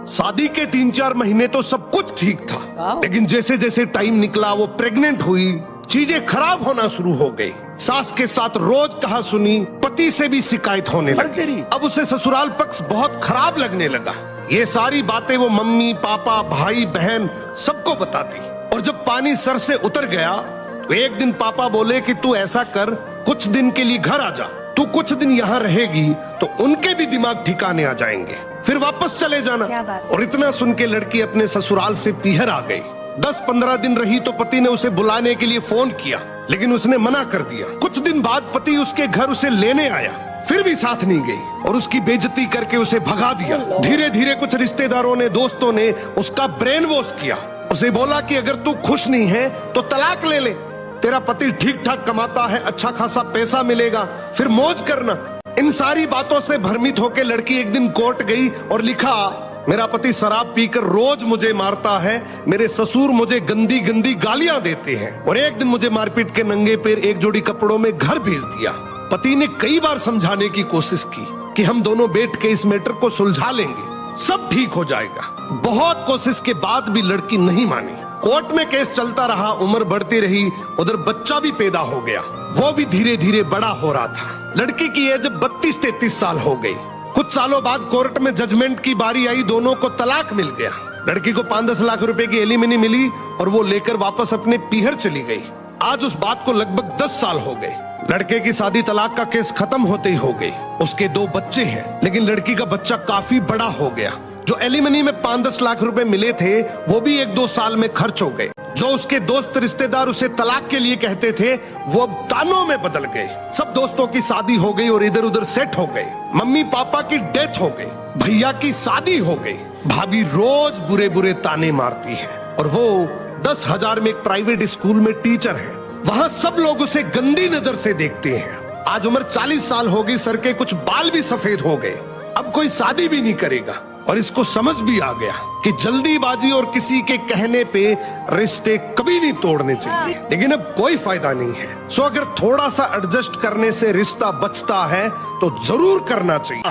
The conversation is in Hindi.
शादी के 3-4 महीने तो सब कुछ ठीक था, लेकिन जैसे जैसे टाइम निकला वो प्रेग्नेंट हुई, चीजें खराब होना शुरू हो गई। सास के साथ रोज कहा सुनी, पति से भी शिकायत होने लगी। अब उसे ससुराल पक्ष बहुत खराब लगने लगा। ये सारी बातें वो मम्मी पापा भाई बहन सबको बताती। और जब पानी सर से उतर गया तो एक दिन पापा बोले कि तू ऐसा कर, कुछ दिन के लिए घर आ जा, तू कुछ दिन यहाँ रहेगी तो उनके भी दिमाग ठिकाने आ जाएंगे, फिर वापस चले जाना। और इतना सुन के लड़की अपने ससुराल से पीहर आ गई। 10-15 दिन रही तो पति ने उसे बुलाने के लिए फोन किया, लेकिन उसने मना कर दिया। कुछ दिन बाद पति उसके घर उसे लेने आया, फिर भी साथ नहीं गई और उसकी बेइज्जती करके उसे भगा दिया। धीरे धीरे कुछ रिश्तेदारों ने, दोस्तों ने उसका ब्रेन वॉश किया। उसे बोला कि अगर तू खुश नहीं है तो तलाक ले ले, तेरा पति ठीक ठाक कमाता है, अच्छा खासा पैसा मिलेगा, फिर मौज करना। इन सारी बातों से भ्रमित होकर लड़की एक दिन कोर्ट गई और लिखा, मेरा पति शराब पीकर रोज मुझे मारता है, मेरे ससुर मुझे गंदी गंदी गालियां देते हैं और एक दिन मुझे मारपीट के नंगे पैर एक जोड़ी कपड़ों में घर भेज दिया। पति ने कई बार समझाने की कोशिश की कि हम दोनों बैठ के इस मैटर को सुलझा लेंगे, सब ठीक हो जाएगा। बहुत कोशिश के बाद भी लड़की नहीं मानी। कोर्ट में केस चलता रहा, उम्र बढ़ती रही, उधर बच्चा भी पैदा हो गया, वो भी धीरे धीरे बड़ा हो रहा था। लड़की की एज 32-33 साल हो गई। कुछ सालों बाद कोर्ट में जजमेंट की बारी आई, दोनों को तलाक मिल गया। लड़की को 5-10 लाख रुपए की एलिमनी मिली और वो लेकर वापस अपने पीहर चली गई। आज उस बात को लगभग 10 साल हो गए। लड़के की शादी तलाक का केस खत्म होते ही हो गई। उसके 2 बच्चे हैं, लेकिन लड़की का बच्चा काफी बड़ा हो गया। जो एलिमनी में 5-10 लाख रुपए मिले थे वो भी 1-2 साल में खर्च हो गए। जो उसके दोस्त रिश्तेदार उसे तलाक के लिए कहते थे वो अब तानों में बदल गए। सब दोस्तों की शादी हो गई और इधर उधर सेट हो गए। मम्मी पापा की डेथ हो गई, भैया की शादी हो गई, भाभी रोज बुरे बुरे ताने मारती है और वो 10,000 में एक प्राइवेट स्कूल में टीचर है। वहाँ सब लोग उसे गंदी नजर से देखते हैं। आज उम्र 40 साल हो गई, सर के कुछ बाल भी सफेद हो गए। अब कोई शादी भी नहीं करेगा और इसको समझ भी आ गया कि जल्दीबाजी और किसी के कहने पे रिश्ते कभी नहीं तोड़ने चाहिए। लेकिन अब कोई फायदा नहीं है। सो अगर थोड़ा सा एडजस्ट करने से रिश्ता बचता है तो जरूर करना चाहिए।